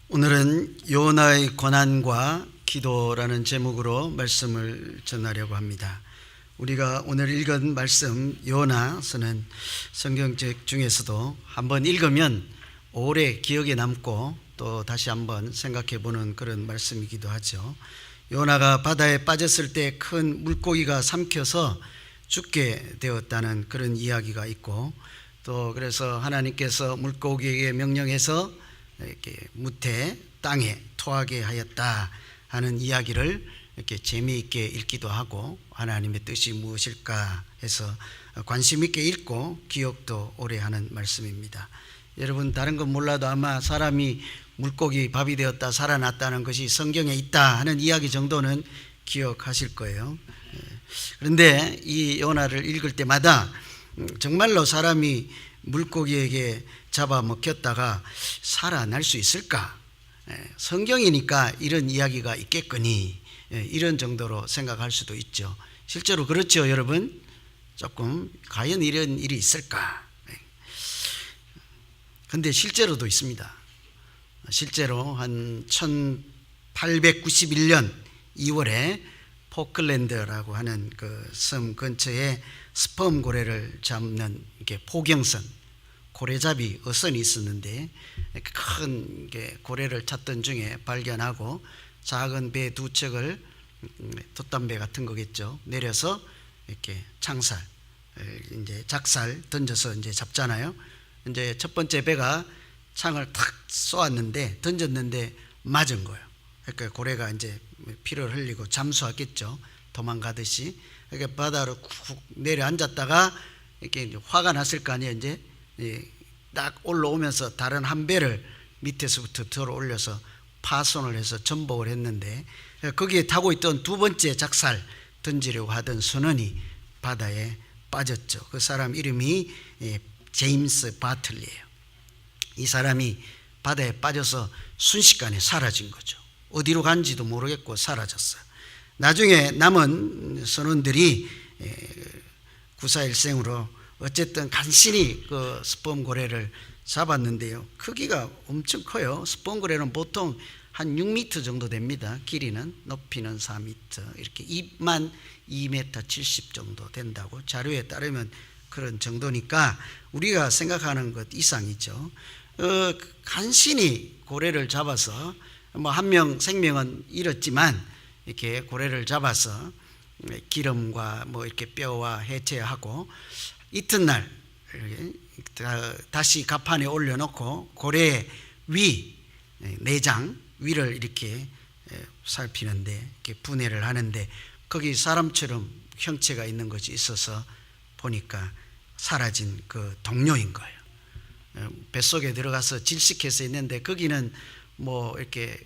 오늘은 요나의 고난과 기도라는 제목으로 말씀을 전하려고 합니다. 우리가 오늘 읽은 말씀 요나서는 성경책 중에서도 한번 읽으면 오래 기억에 남고 또 다시 한번 생각해 보는 그런 말씀이기도 하죠. 요나가 바다에 빠졌을 때 큰 물고기가 삼켜서 죽게 되었다는 그런 이야기가 있고, 또 그래서 하나님께서 물고기에게 명령해서 이렇게 무태 땅에 토하게 하였다 하는 이야기를 이렇게 재미있게 읽기도 하고, 하나님의 뜻이 무엇일까 해서 관심 있게 읽고 기억도 오래 하는 말씀입니다. 여러분, 다른 건 몰라도 아마 사람이 물고기 밥이 되었다 살아났다는 것이 성경에 있다 하는 이야기 정도는 기억하실 거예요. 그런데 이 요나를 읽을 때마다 정말로 사람이 물고기에게 잡아먹혔다가 살아날 수 있을까? 성경이니까 이런 이야기가 있겠거니, 이런 정도로 생각할 수도 있죠. 실제로 그렇죠, 여러분? 조금 과연 이런 일이 있을까? 근데 실제로도 있습니다. 실제로 한 1891년 2월에 포클랜드라고 하는 그 섬 근처에 스펌 고래를 잡는 이렇게 포경선, 고래잡이 어선이 있었는데, 큰 고래를 찾던 중에 발견하고 작은 배 두 척을, 돛담배 같은 거겠죠, 내려서 이렇게 창살, 이제 작살 던져서 이제 잡잖아요. 이제 첫 번째 배가 창을 탁 쏘았는데, 던졌는데 맞은 거예요. 그러니까 고래가 이제 피를 흘리고 잠수하겠죠, 도망가듯이. 그러니까 바다로 쿡 내려앉았다가 이렇게 이제 화가 났을 거 아니에요. 이제 딱 올라오면서 다른 한 배를 밑에서부터 들어 올려서 파손을 해서 전복을 했는데, 거기에 타고 있던 두 번째 작살 던지려고 하던 선원이 바다에 빠졌죠. 그 사람 이름이 제임스 바틀리예요. 이 사람이 바다에 빠져서 순식간에 사라진 거죠. 어디로 간지도 모르겠고 사라졌어요. 나중에 남은 선원들이 구사일생으로 어쨌든 간신히 그 스펌 고래를 잡았는데요, 크기가 엄청 커요. 스펌 고래는 보통 한 6m 정도 됩니다. 길이는, 높이는 4m, 이렇게 입만 2m 70 정도 된다고 자료에 따르면 그런 정도니까 우리가 생각하는 것 이상이죠. 간신히 고래를 잡아서 뭐 한 명 생명은 잃었지만, 이렇게 고래를 잡아서 기름과 뭐 이렇게 뼈와 해체하고 이튿날 다시 갑판에 올려놓고 고래의 위, 내장 위를 이렇게 살피는데, 이렇게 분해를 하는데, 거기 사람처럼 형체가 있는 것이 있어서 보니까 사라진 그 동료인 거예요. 뱃속에 들어가서 질식해서 있는데, 거기는 뭐 이렇게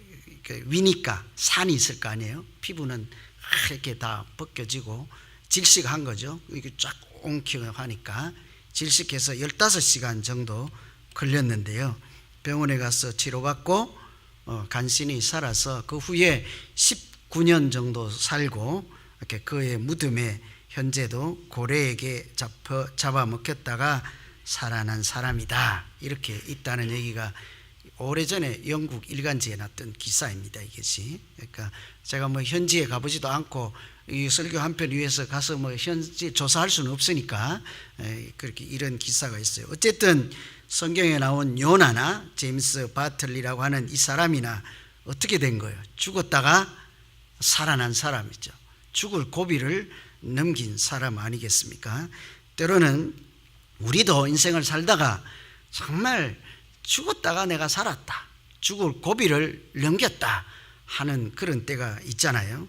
위니까 산이 있을 거 아니에요. 피부는 이렇게 다 벗겨지고 질식한 거죠. 이게 쫙 엉키고 하니까 질식해서 15시간 정도 걸렸는데요, 병원에 가서 치료받고 간신히 살아서 그 후에 19년 정도 살고, 이렇게 그의 무덤에 현재도 고래에게 잡아먹혔다가 살아난 사람이다, 이렇게 있다는 얘기가 오래전에 영국 일간지에 났던 기사입니다, 이것이. 그러니까 제가 뭐 현지에 가보지도 않고 이 설교 한 편 위해서 가서 뭐 현지 조사할 수는 없으니까 그렇게 이런 기사가 있어요. 어쨌든 성경에 나온 요나나 제임스 바틀리라고 하는 이 사람이나 어떻게 된 거예요? 죽었다가 살아난 사람이죠. 죽을 고비를 넘긴 사람 아니겠습니까? 때로는 우리도 인생을 살다가 정말 죽었다가 내가 살았다, 죽을 고비를 넘겼다 하는 그런 때가 있잖아요.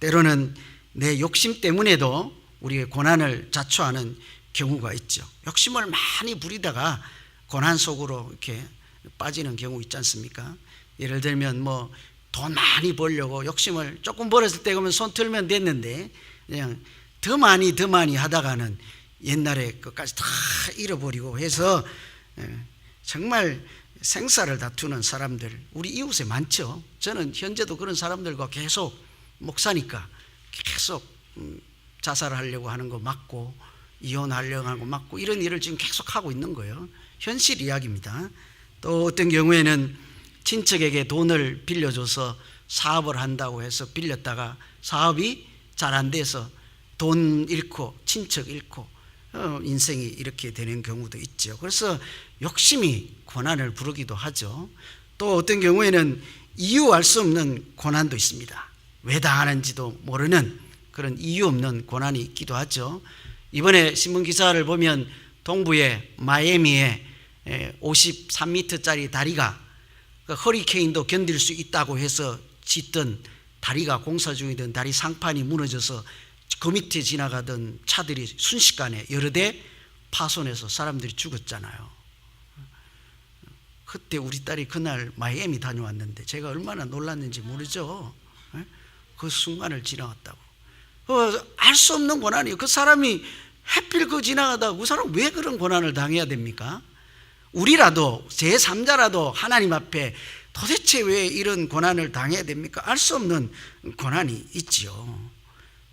때로는 내 욕심 때문에도 우리의 고난을 자초하는 경우가 있죠. 욕심을 많이 부리다가 고난 속으로 이렇게 빠지는 경우 있지 않습니까? 예를 들면 뭐 돈 많이 벌려고 욕심을 조금 벌었을 때 그러면 손 틀면 됐는데, 그냥 더 많이 하다가는 옛날에 그까지 다 잃어버리고 해서 정말 생사를 다투는 사람들 우리 이웃에 많죠. 저는 현재도 그런 사람들과 계속, 목사니까 계속 자살을 하려고 하는 거 맞고, 이혼하려고 하는 거 맞고, 이런 일을 지금 계속 하고 있는 거예요. 현실 이야기입니다. 또 어떤 경우에는 친척에게 돈을 빌려줘서 사업을 한다고 해서 빌렸다가 사업이 잘 안 돼서 돈 잃고 친척 잃고 인생이 이렇게 되는 경우도 있죠. 그래서 욕심이 고난을 부르기도 하죠. 또 어떤 경우에는 이유 알 수 없는 고난도 있습니다. 왜 당하는지도 모르는 그런 이유 없는 고난이 있기도 하죠. 이번에 신문 기사를 보면 동부의 마이애미에 53m짜리 다리가 허리케인도 견딜 수 있다고 해서 짓던 다리가 공사 중이던 다리 상판이 무너져서 그 밑에 지나가던 차들이 순식간에 여러 대 파손해서 사람들이 죽었잖아요. 그때 우리 딸이 그날 마이애미 다녀왔는데 제가 얼마나 놀랐는지 모르죠. 그 순간을 지나갔다고. 알 수 없는 고난이에요. 그 사람이 하필 그 지나가다가 그 사람 왜 그런 고난을 당해야 됩니까? 우리라도 제3자라도 하나님 앞에 도대체 왜 이런 고난을 당해야 됩니까? 알 수 없는 고난이 있지요.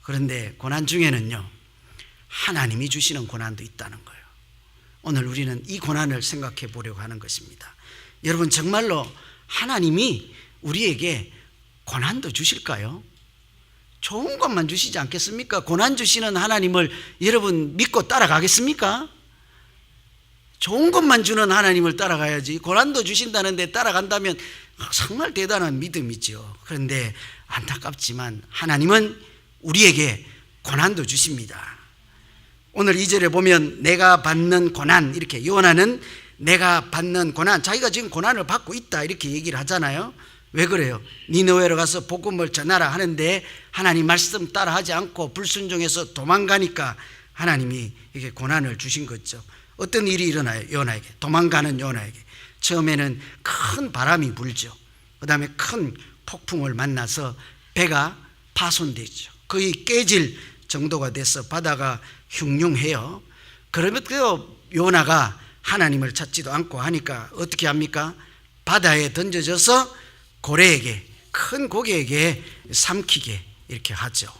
그런데 고난 중에는요, 하나님이 주시는 고난도 있다는 거예요. 오늘 우리는 이 고난을 생각해 보려고 하는 것입니다. 여러분, 정말로 하나님이 우리에게 고난도 주실까요? 좋은 것만 주시지 않겠습니까? 고난 주시는 하나님을 여러분 믿고 따라가겠습니까? 좋은 것만 주는 하나님을 따라가야지, 고난도 주신다는데 따라간다면 정말 대단한 믿음이죠. 그런데 안타깝지만 하나님은 우리에게 고난도 주십니다. 오늘 2절에 보면 내가 받는 고난, 이렇게 요나는 내가 받는 고난, 자기가 지금 고난을 받고 있다 이렇게 얘기를 하잖아요. 왜 그래요? 니느웨로 가서 복음을 전하라 하는데 하나님 말씀 따라하지 않고 불순종해서 도망가니까 하나님이 이게 고난을 주신 거죠. 어떤 일이 일어나요? 요나에게, 도망가는 요나에게. 처음에는 큰 바람이 불죠. 그 다음에 큰 폭풍을 만나서 배가 파손되죠. 거의 깨질 정도가 돼서 바다가 흉흉해요. 그러면 그 요나가 하나님을 찾지도 않고 하니까 어떻게 합니까? 바다에 던져져서 고래에게, 큰 고기에게 삼키게 이렇게 하죠.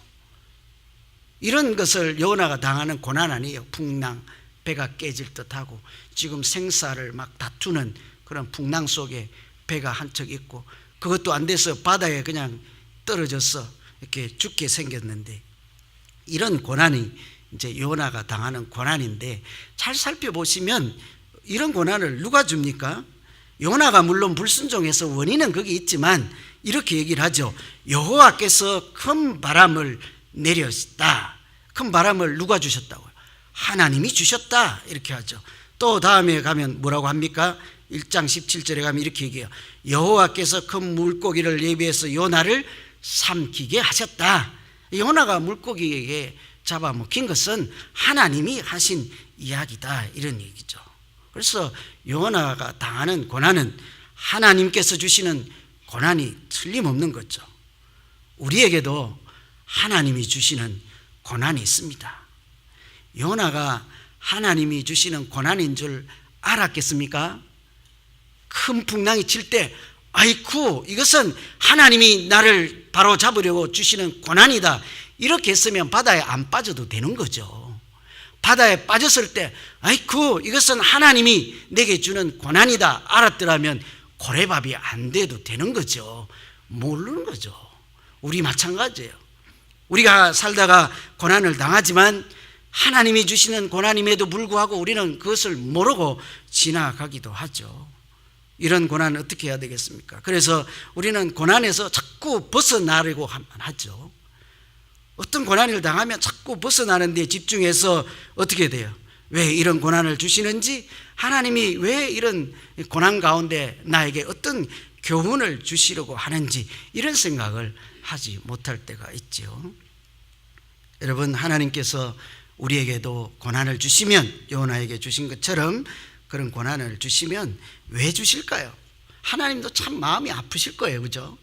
이런 것을 요나가 당하는 고난 아니에요. 풍랑, 배가 깨질 듯하고 지금 생사를 막 다투는 그런 풍랑 속에 배가 한 척 있고, 그것도 안 돼서 바다에 그냥 떨어져서 이렇게 죽게 생겼는데, 이런 고난이 이제 요나가 당하는 고난인데, 잘 살펴보시면 이런 고난을 누가 줍니까? 요나가 물론 불순종해서 원인은 거기 있지만 이렇게 얘기를 하죠. 여호와께서 큰 바람을 내렸다. 큰 바람을 누가 주셨다고요? 하나님이 주셨다 이렇게 하죠. 또 다음에 가면 뭐라고 합니까? 1장 17절에 가면 이렇게 얘기해요. 여호와께서 큰 물고기를 예비해서 요나를 삼키게 하셨다. 요나가 물고기에게 잡아먹힌 것은 하나님이 하신 이야기다 이런 얘기죠. 그래서 요나가 당하는 고난은 하나님께서 주시는 고난이 틀림없는 거죠. 우리에게도 하나님이 주시는 고난이 있습니다. 요나가 하나님이 주시는 고난인 줄 알았겠습니까? 큰 풍랑이 칠 때 아이쿠 이것은 하나님이 나를 바로 잡으려고 주시는 고난이다 이렇게 했으면 바다에 안 빠져도 되는 거죠. 바다에 빠졌을 때 아이쿠 이것은 하나님이 내게 주는 고난이다 알았더라면 고래밥이 안 돼도 되는 거죠. 모르는 거죠. 우리 마찬가지예요. 우리가 살다가 고난을 당하지만 하나님이 주시는 고난임에도 불구하고 우리는 그것을 모르고 지나가기도 하죠. 이런 고난은 어떻게 해야 되겠습니까? 그래서 우리는 고난에서 자꾸 벗어나려고 하죠. 어떤 고난을 당하면 자꾸 벗어나는 데 집중해서 어떻게 돼요? 왜 이런 고난을 주시는지, 하나님이 왜 이런 고난 가운데 나에게 어떤 교훈을 주시려고 하는지 이런 생각을 하지 못할 때가 있죠. 여러분, 하나님께서 우리에게도 고난을 주시면 요나에게 주신 것처럼 그런 고난을 주시면 왜 주실까요? 하나님도 참 마음이 아프실 거예요. 그죠?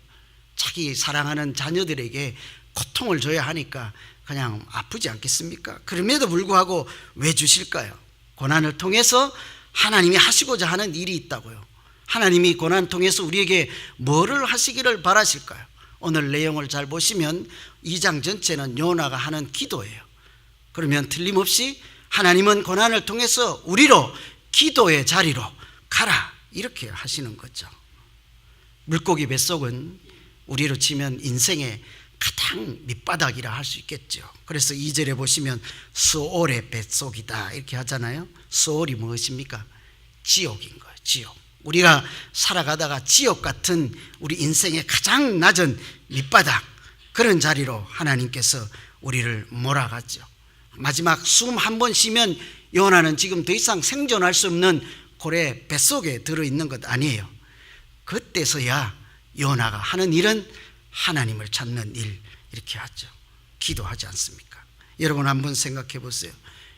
자기 사랑하는 자녀들에게 고통을 줘야 하니까 그냥 아프지 않겠습니까? 그럼에도 불구하고 왜 주실까요? 고난을 통해서 하나님이 하시고자 하는 일이 있다고요. 하나님이 고난 통해서 우리에게 뭐를 하시기를 바라실까요? 오늘 내용을 잘 보시면 2장 전체는 요나가 하는 기도예요. 그러면 틀림없이 하나님은 고난을 통해서 우리로 기도의 자리로 가라 이렇게 하시는 거죠. 물고기 뱃속은 우리로 치면 인생의 가장 밑바닥이라 할 수 있겠죠. 그래서 2절에 보시면 스올의 뱃속이다 이렇게 하잖아요. 스올이 무엇입니까? 지옥인 거예요. 지옥. 우리가 살아가다가 지옥 같은 우리 인생의 가장 낮은 밑바닥, 그런 자리로 하나님께서 우리를 몰아갔죠. 마지막 숨 한 번 쉬면 요나는 지금 더 이상 생존할 수 없는 고래 뱃속에 들어있는 것 아니에요. 그때서야 요나가 하는 일은 하나님을 찾는 일, 이렇게 하죠. 기도하지 않습니까? 여러분 한번 생각해 보세요.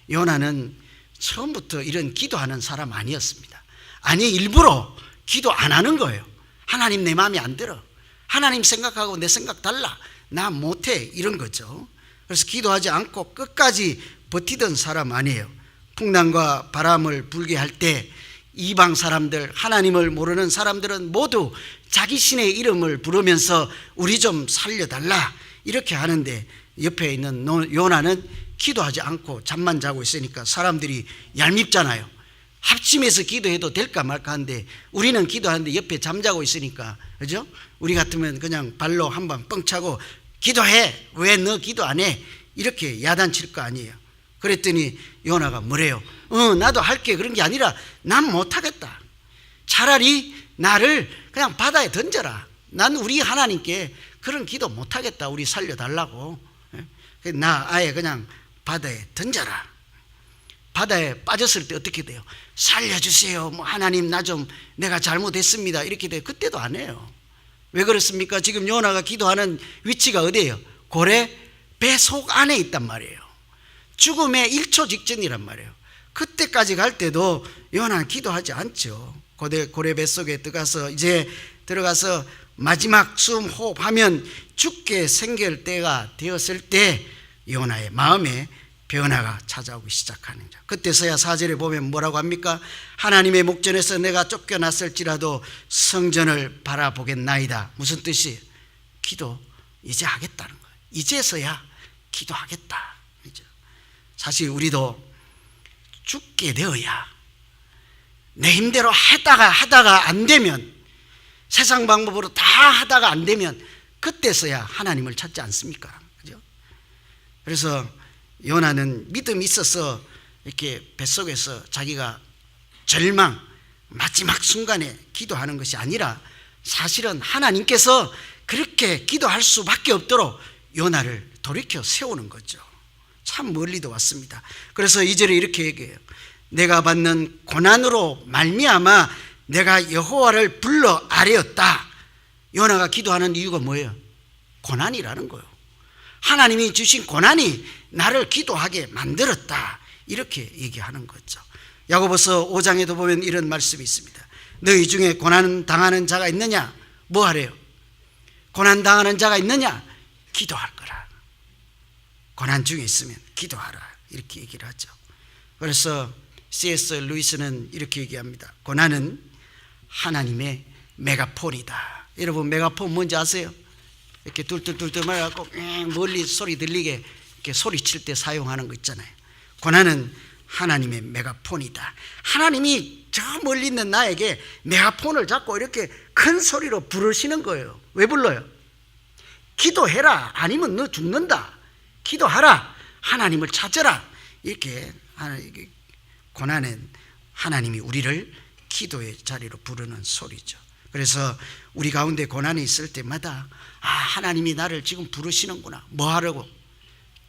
요나는 처음부터 이런 기도하는 사람 아니었습니다. 아니, 일부러 기도 안 하는 거예요. 하나님 내 마음에 안 들어, 하나님 생각하고 내 생각 달라, 나 못해, 이런 거죠. 그래서 기도하지 않고 끝까지 버티던 사람 아니에요. 풍랑과 바람을 불게 할 때 이방 사람들, 하나님을 모르는 사람들은 모두 자기 신의 이름을 부르면서 우리 좀 살려달라 이렇게 하는데, 옆에 있는 요나는 기도하지 않고 잠만 자고 있으니까 사람들이 얄밉잖아요. 합심해서 기도해도 될까 말까 하는데 우리는 기도하는데 옆에 잠자고 있으니까, 그죠? 우리 같으면 그냥 발로 한번 뻥 차고 기도해, 왜 너 기도 안 해? 이렇게 야단칠 거 아니에요. 그랬더니 요나가 뭐래요? 나도 할게. 그런 게 아니라 난 못하겠다. 차라리 나를 그냥 바다에 던져라. 난 우리 하나님께 그런 기도 못하겠다. 우리 살려달라고. 나 아예 그냥 바다에 던져라. 바다에 빠졌을 때 어떻게 돼요? 살려주세요. 뭐 하나님 나 좀, 내가 잘못했습니다. 이렇게 돼요. 그때도 안 해요. 왜 그렇습니까? 지금 요나가 기도하는 위치가 어디예요? 고래 뱃속 안에 있단 말이에요. 죽음의 1초 직전이란 말이에요. 그때까지 갈 때도 요나는 기도하지 않죠. 고래 뱃속에 들어가서 마지막 숨 호흡하면 죽게 생길 때가 되었을 때 요나의 마음에 변화가 찾아오기 시작하는 거죠. 그때서야 4절에 보면 뭐라고 합니까? 하나님의 목전에서 내가 쫓겨났을지라도 성전을 바라보겠나이다. 무슨 뜻이에요? 기도 이제 하겠다는 거예요. 이제서야 기도하겠다. 사실 우리도 죽게 되어야, 내 힘대로 하다가 안 되면, 세상 방법으로 다 하다가 안 되면 그때서야 하나님을 찾지 않습니까? 그죠? 그래서 요나는 믿음이 있어서 이렇게 뱃속에서 자기가 절망, 마지막 순간에 기도하는 것이 아니라 사실은 하나님께서 그렇게 기도할 수밖에 없도록 요나를 돌이켜 세우는 거죠. 참 멀리도 왔습니다. 그래서 2절에 이렇게 얘기해요. 내가 받는 고난으로 말미암아 내가 여호와를 불러 아뢰었다. 요나가 기도하는 이유가 뭐예요? 고난이라는 거예요. 하나님이 주신 고난이 나를 기도하게 만들었다. 이렇게 얘기하는 거죠. 야고보서 5장에도 보면 이런 말씀이 있습니다. 너희 중에 고난 당하는 자가 있느냐? 뭐 하래요? 고난 당하는 자가 있느냐? 기도할 거라. 고난 중에 있으면 기도하라. 이렇게 얘기를 하죠. 그래서 C.S. 루이스는 이렇게 얘기합니다. 고난은 하나님의 메가폰이다. 여러분 메가폰 뭔지 아세요? 이렇게 툴툴툴툴 말해갖고 멀리 소리 들리게 이렇게 소리칠 때 사용하는 거 있잖아요. 고난은 하나님의 메가폰이다. 하나님이 저 멀리 있는 나에게 메가폰을 잡고 이렇게 큰 소리로 부르시는 거예요. 왜 불러요? 기도해라. 아니면 너 죽는다. 기도하라. 하나님을 찾아라. 이렇게 고난은 하나님이 우리를 기도의 자리로 부르는 소리죠. 그래서 우리 가운데 고난이 있을 때마다 하나님이 나를 지금 부르시는구나. 뭐 하라고?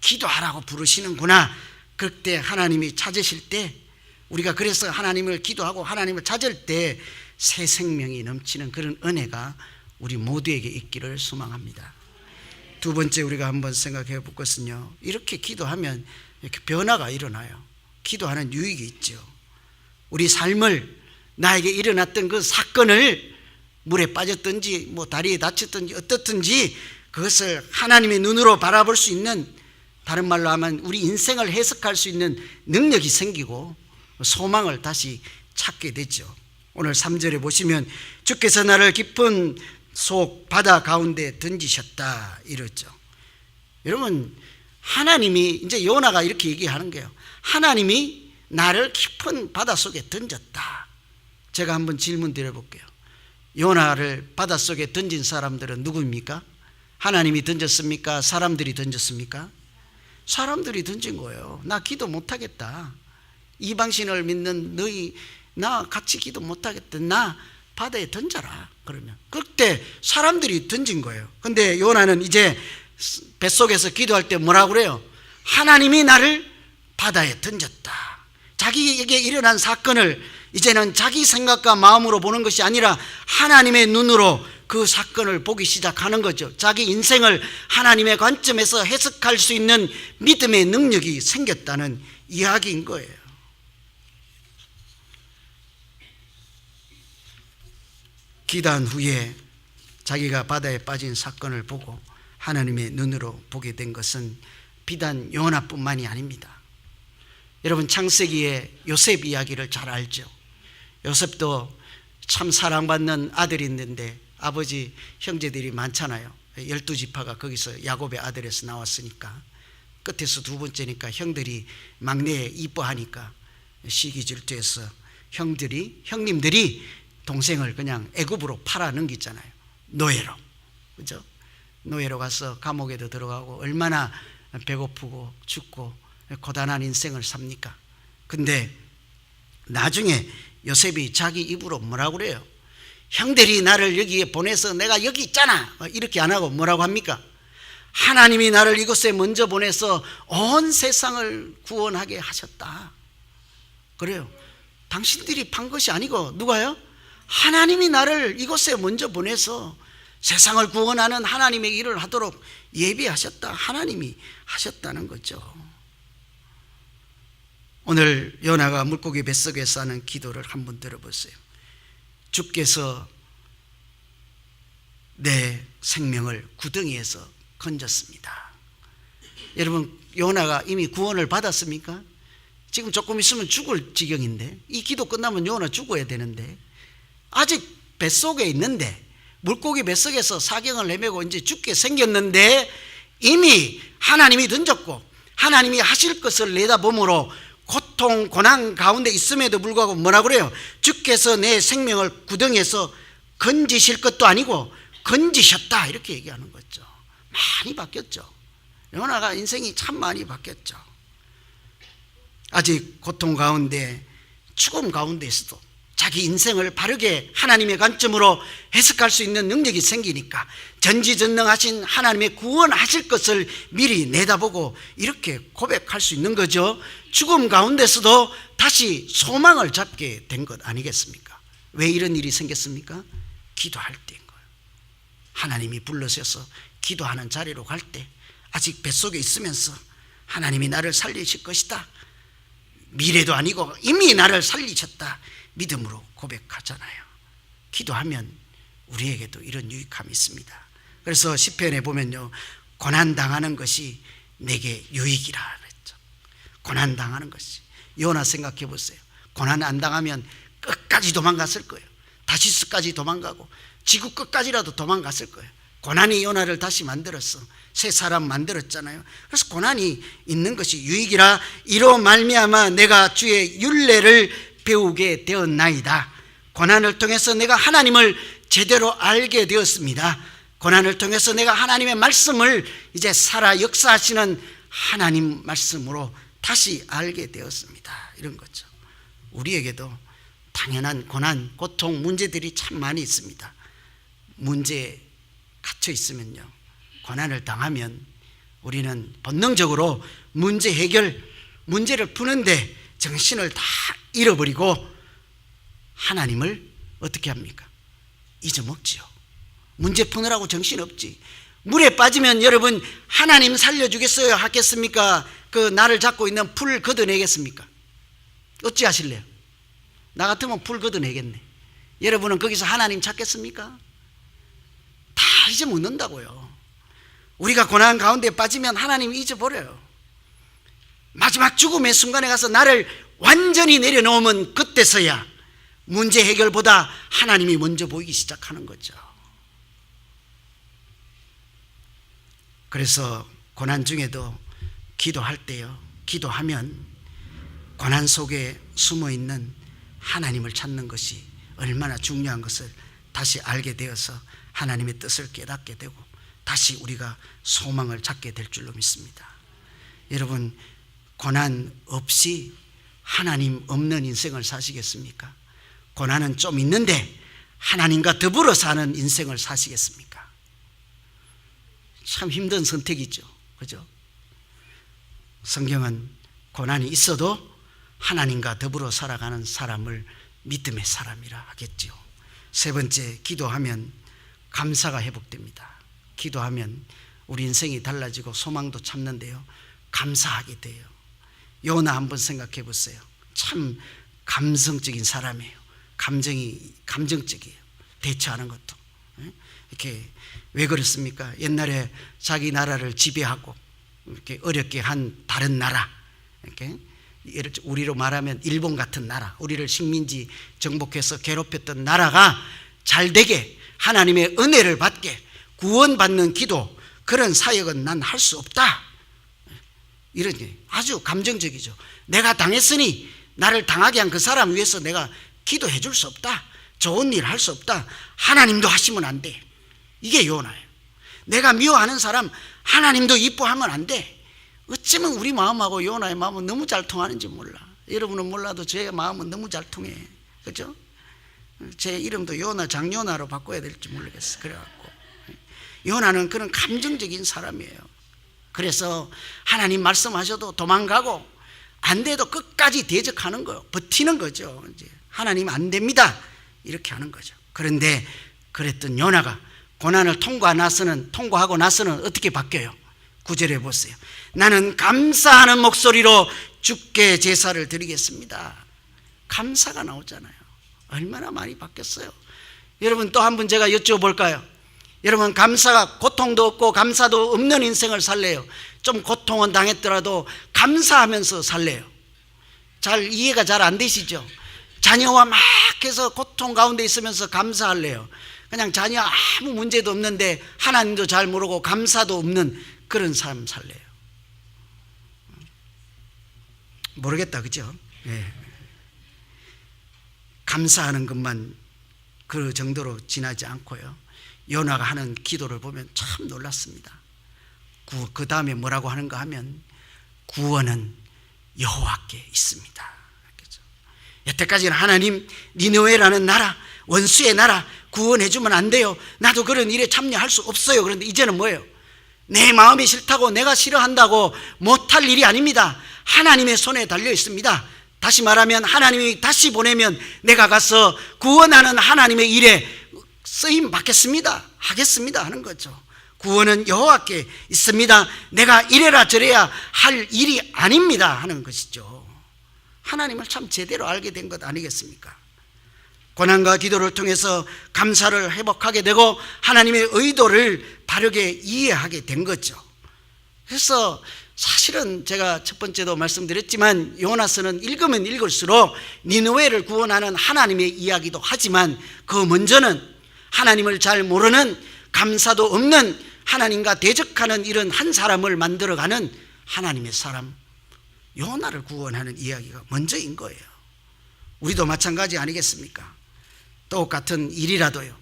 기도하라고 부르시는구나. 그때 하나님이 찾으실 때, 우리가 그래서 하나님을 기도하고 하나님을 찾을 때 새 생명이 넘치는 그런 은혜가 우리 모두에게 있기를 소망합니다. 두 번째 우리가 한번 생각해 볼 것은요, 이렇게 기도하면 이렇게 변화가 일어나요. 기도하는 유익이 있죠. 우리 삶을, 나에게 일어났던 그 사건을 물에 빠졌든지 뭐 다리에 다쳤든지 어떻든지 그것을 하나님의 눈으로 바라볼 수 있는, 다른 말로 하면 우리 인생을 해석할 수 있는 능력이 생기고 소망을 다시 찾게 되죠. 오늘 3절에 보시면 주께서 나를 깊은 속 바다 가운데 던지셨다 이러죠. 여러분, 하나님이, 이제 요나가 이렇게 얘기하는 거예요. 하나님이 나를 깊은 바다 속에 던졌다. 제가 한번 질문 드려볼게요. 요나를 바닷속에 던진 사람들은 누구입니까? 하나님이 던졌습니까? 사람들이 던졌습니까? 사람들이 던진 거예요. 나 기도 못하겠다. 이방신을 믿는 너희 나 같이 기도 못하겠다. 나 바다에 던져라. 그러면 그때 사람들이 던진 거예요. 근데 요나는 이제 뱃속에서 기도할 때 뭐라고 그래요? 하나님이 나를 바다에 던졌다. 자기에게 일어난 사건을 이제는 자기 생각과 마음으로 보는 것이 아니라 하나님의 눈으로 그 사건을 보기 시작하는 거죠. 자기 인생을 하나님의 관점에서 해석할 수 있는 믿음의 능력이 생겼다는 이야기인 거예요. 기도한 후에 자기가 바다에 빠진 사건을 보고 하나님의 눈으로 보게 된 것은 비단 요나뿐만이 아닙니다. 여러분, 창세기의 요셉 이야기를 잘 알죠. 요셉도 참 사랑받는 아들이 있는데 아버지 형제들이 많잖아요. 12지파가 거기서 야곱의 아들에서 나왔으니까 끝에서 두 번째니까 형들이 막내 이뻐하니까 시기 질투해서 형님들이 동생을 그냥 애굽으로 팔아 넘기잖아요. 노예로. 그죠? 노예로 가서 감옥에도 들어가고 얼마나 배고프고 춥고 고단한 인생을 삽니까? 근데 나중에 요셉이 자기 입으로 뭐라고 그래요? 형들이 나를 여기에 보내서 내가 여기 있잖아 이렇게 안 하고 뭐라고 합니까? 하나님이 나를 이곳에 먼저 보내서 온 세상을 구원하게 하셨다. 그래요. 당신들이 판 것이 아니고 누가요? 하나님이 나를 이곳에 먼저 보내서 세상을 구원하는 하나님의 일을 하도록 예비하셨다. 하나님이 하셨다는 거죠. 오늘 요나가 물고기 뱃속에서 하는 기도를 한번 들어보세요. 주께서 내 생명을 구덩이에서 건졌습니다. 여러분, 요나가 이미 구원을 받았습니까? 지금 조금 있으면 죽을 지경인데, 이 기도 끝나면 요나 죽어야 되는데 아직 뱃속에 있는데, 물고기 뱃속에서 사경을 내매고 이제 죽게 생겼는데 이미 하나님이 던졌고 하나님이 하실 것을 내다보므로 고통 고난 가운데 있음에도 불구하고 뭐라고 그래요? 주께서 내 생명을 구덩이에서 건지실 것도 아니고 건지셨다, 이렇게 얘기하는 거죠. 많이 바뀌었죠. 요나가 인생이 참 많이 바뀌었죠. 아직 고통 가운데 죽음 가운데에서도 자기 인생을 바르게 하나님의 관점으로 해석할 수 있는 능력이 생기니까 전지전능하신 하나님의 구원하실 것을 미리 내다보고 이렇게 고백할 수 있는 거죠. 죽음 가운데서도 다시 소망을 잡게 된 것 아니겠습니까? 왜 이런 일이 생겼습니까? 기도할 때인 거예요. 하나님이 불러셔서 기도하는 자리로 갈 때 아직 뱃속에 있으면서 하나님이 나를 살리실 것이다, 미래도 아니고 이미 나를 살리셨다, 믿음으로 고백하잖아요. 기도하면 우리에게도 이런 유익함이 있습니다. 그래서 시편에 보면요, 고난당하는 것이 내게 유익이라 그랬죠. 고난당하는 것이. 요나 생각해 보세요. 고난 안 당하면 끝까지 도망갔을 거예요. 다시스까지 도망가고 지구 끝까지라도 도망갔을 거예요. 고난이 요나를 다시 만들었어. 새 사람 만들었잖아요. 그래서 고난이 있는 것이 유익이라. 이로 말미암아 내가 주의 율례를 배우게 되었나이다. 고난을 통해서 내가 하나님을 제대로 알게 되었습니다. 고난을 통해서 내가 하나님의 말씀을 이제 살아 역사하시는 하나님 말씀으로 다시 알게 되었습니다. 이런 거죠. 우리에게도 당연한 고난, 고통, 문제들이 참 많이 있습니다. 문제에 갇혀 있으면요, 고난을 당하면 우리는 본능적으로 문제 해결, 문제를 푸는데 정신을 다 잃어버리고 하나님을 어떻게 합니까? 잊어먹지요. 문제 푸느라고 정신없지. 물에 빠지면 여러분 하나님 살려주겠어요 하겠습니까? 그 나를 잡고 있는 풀 걷어내겠습니까? 어찌 하실래요? 나 같으면 풀 걷어내겠네. 여러분은 거기서 하나님 찾겠습니까? 다 잊어먹는다고요. 우리가 고난 가운데 빠지면 하나님 잊어버려요. 마지막 죽음의 순간에 가서 나를 완전히 내려놓으면 그때서야 문제 해결보다 하나님이 먼저 보이기 시작하는 거죠. 그래서 고난 중에도 기도할 때요, 기도하면 고난 속에 숨어있는 하나님을 찾는 것이 얼마나 중요한 것을 다시 알게 되어서 하나님의 뜻을 깨닫게 되고 다시 우리가 소망을 찾게 될 줄로 믿습니다. 여러분, 고난 없이 하나님 없는 인생을 사시겠습니까? 고난은 좀 있는데 하나님과 더불어 사는 인생을 사시겠습니까? 참 힘든 선택이죠. 그죠? 성경은 고난이 있어도 하나님과 더불어 살아가는 사람을 믿음의 사람이라 하겠죠. 세 번째, 기도하면 감사가 회복됩니다. 기도하면 우리 인생이 달라지고 소망도 참는데요, 감사하게 돼요. 요나 한번 생각해 보세요. 참 감성적인 사람이에요. 감정적이에요. 대처하는 것도. 이렇게 왜 그렇습니까? 옛날에 자기 나라를 지배하고 이렇게 어렵게 한 다른 나라, 이렇게 우리로 말하면 일본 같은 나라, 우리를 식민지 정복해서 괴롭혔던 나라가 잘 되게 하나님의 은혜를 받게 구원받는 기도, 그런 사역은 난 할 수 없다. 이런 아주 감정적이죠. 내가 당했으니 나를 당하게 한 그 사람 위해서 내가 기도해 줄 수 없다. 좋은 일 할 수 없다. 하나님도 하시면 안 돼. 이게 요나예요. 내가 미워하는 사람 하나님도 이뻐하면 안 돼. 어쩌면 우리 마음하고 요나의 마음은 너무 잘 통하는지 몰라. 여러분은 몰라도 제 마음은 너무 잘 통해. 그죠? 제 이름도 요나, 장요나로 바꿔야 될지 모르겠어. 그래갖고 요나는 그런 감정적인 사람이에요. 그래서 하나님 말씀하셔도 도망가고 안 돼도 끝까지 대적하는 거예요. 버티는 거죠. 이제 하나님 안 됩니다, 이렇게 하는 거죠. 그런데 그랬던 요나가 고난을 통과하고 나서는 어떻게 바뀌어요? 9절에 보세요. 나는 감사하는 목소리로 주께 제사를 드리겠습니다. 감사가 나오잖아요. 얼마나 많이 바뀌었어요. 여러분, 또 한 번 제가 여쭤볼까요? 여러분, 감사가 고통도 없고 감사도 없는 인생을 살래요? 좀 고통은 당했더라도 감사하면서 살래요? 잘 이해가 잘 안 되시죠? 자녀와 막 해서 고통 가운데 있으면서 감사할래요? 그냥 자녀 아무 문제도 없는데 하나님도 잘 모르고 감사도 없는 그런 삶 살래요? 모르겠다, 그죠? 네. 감사하는 것만 그 정도로 지나지 않고요, 요나가 하는 기도를 보면 참 놀랐습니다. 그 다음에 뭐라고 하는가 하면 구원은 여호와께 있습니다. 여태까지는 하나님, 니느웨라는 나라, 원수의 나라 구원해주면 안 돼요. 나도 그런 일에 참여할 수 없어요. 그런데 이제는 뭐예요? 내 마음이 싫다고, 내가 싫어한다고 못할 일이 아닙니다. 하나님의 손에 달려 있습니다. 다시 말하면 하나님이 다시 보내면 내가 가서 구원하는 하나님의 일에 쓰임 받겠습니다, 하겠습니다 하는 거죠. 구원은 여호와께 있습니다. 내가 이래라 저래야 할 일이 아닙니다 하는 것이죠. 하나님을 참 제대로 알게 된 것 아니겠습니까? 고난과 기도를 통해서 감사를 회복하게 되고 하나님의 의도를 바르게 이해하게 된 거죠. 그래서 사실은 제가 첫 번째도 말씀드렸지만 요나서는 읽으면 읽을수록 니느웨를 구원하는 하나님의 이야기도 하지만 그 먼저는 하나님을 잘 모르는, 감사도 없는, 하나님과 대적하는 이런 한 사람을 만들어가는 하나님의 사람 요나를 구원하는 이야기가 먼저인 거예요. 우리도 마찬가지 아니겠습니까? 똑같은 일이라도요,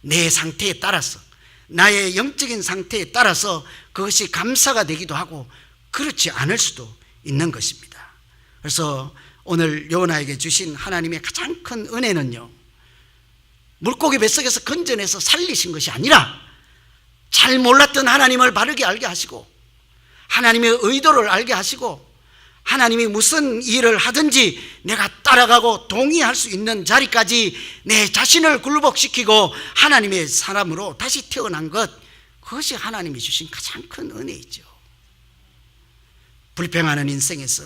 내 상태에 따라서, 나의 영적인 상태에 따라서 그것이 감사가 되기도 하고 그렇지 않을 수도 있는 것입니다. 그래서 오늘 요나에게 주신 하나님의 가장 큰 은혜는요, 물고기 뱃속에서 건져내서 살리신 것이 아니라 잘 몰랐던 하나님을 바르게 알게 하시고 하나님의 의도를 알게 하시고 하나님이 무슨 일을 하든지 내가 따라가고 동의할 수 있는 자리까지 내 자신을 굴복시키고 하나님의 사람으로 다시 태어난 것, 그것이 하나님이 주신 가장 큰 은혜이죠. 불평하는 인생에서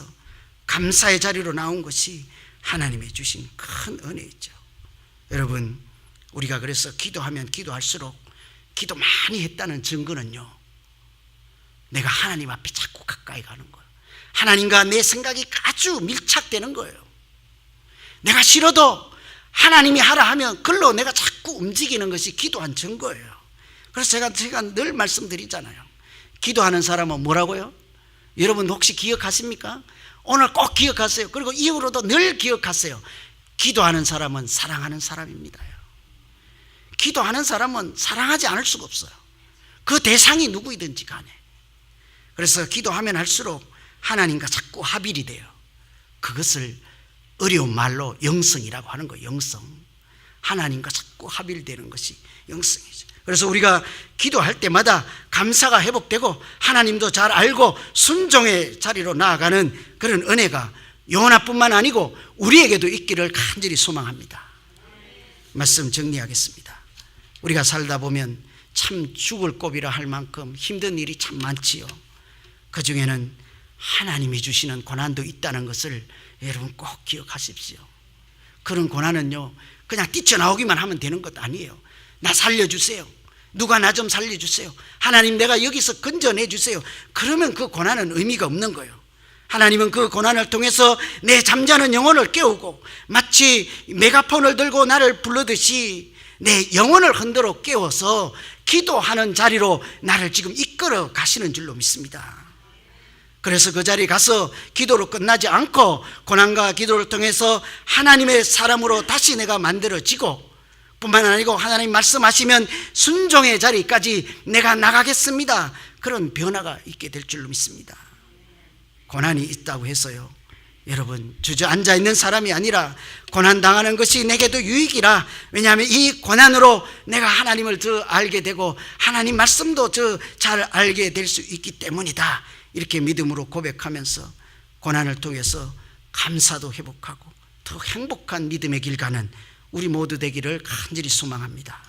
감사의 자리로 나온 것이 하나님이 주신 큰 은혜이죠. 여러분, 우리가 그래서 기도하면 기도할수록 기도 많이 했다는 증거는요, 내가 하나님 앞에 자꾸 가까이 가는 거예요. 하나님과 내 생각이 아주 밀착되는 거예요. 내가 싫어도 하나님이 하라 하면 그걸로 내가 자꾸 움직이는 것이 기도한 증거예요. 그래서 제가 늘 말씀드리잖아요. 기도하는 사람은 뭐라고요? 여러분 혹시 기억하십니까? 오늘 꼭 기억하세요. 그리고 이후로도 늘 기억하세요. 기도하는 사람은 사랑하는 사람입니다. 기도하는 사람은 사랑하지 않을 수가 없어요. 그 대상이 누구이든지 간에. 그래서 기도하면 할수록 하나님과 자꾸 합일이 돼요. 그것을 어려운 말로 영성이라고 하는 거예요. 영성. 하나님과 자꾸 합일되는 것이 영성이죠. 그래서 우리가 기도할 때마다 감사가 회복되고 하나님도 잘 알고 순종의 자리로 나아가는 그런 은혜가 요나뿐만 아니고 우리에게도 있기를 간절히 소망합니다. 말씀 정리하겠습니다. 우리가 살다 보면 참 죽을 고비라 할 만큼 힘든 일이 참 많지요. 그 중에는 하나님이 주시는 고난도 있다는 것을 여러분 꼭 기억하십시오. 그런 고난은요, 그냥 뛰쳐나오기만 하면 되는 것 아니에요. 나 살려주세요. 누가 나 좀 살려주세요. 하나님, 내가 여기서 건져내 주세요. 그러면 그 고난은 의미가 없는 거예요. 하나님은 그 고난을 통해서 내 잠자는 영혼을 깨우고 마치 메가폰을 들고 나를 부르듯이 내 영혼을 흔들어 깨워서 기도하는 자리로 나를 지금 이끌어 가시는 줄로 믿습니다. 그래서 그 자리에 가서 기도로 끝나지 않고 고난과 기도를 통해서 하나님의 사람으로 다시 내가 만들어지고 뿐만 아니고 하나님 말씀하시면 순종의 자리까지 내가 나가겠습니다. 그런 변화가 있게 될 줄로 믿습니다. 고난이 있다고 해서요, 여러분 주저앉아 있는 사람이 아니라 고난당하는 것이 내게도 유익이라, 왜냐하면 이 고난으로 내가 하나님을 더 알게 되고 하나님 말씀도 더 잘 알게 될 수 있기 때문이다. 이렇게 믿음으로 고백하면서 고난을 통해서 감사도 회복하고 더 행복한 믿음의 길 가는 우리 모두 되기를 간절히 소망합니다.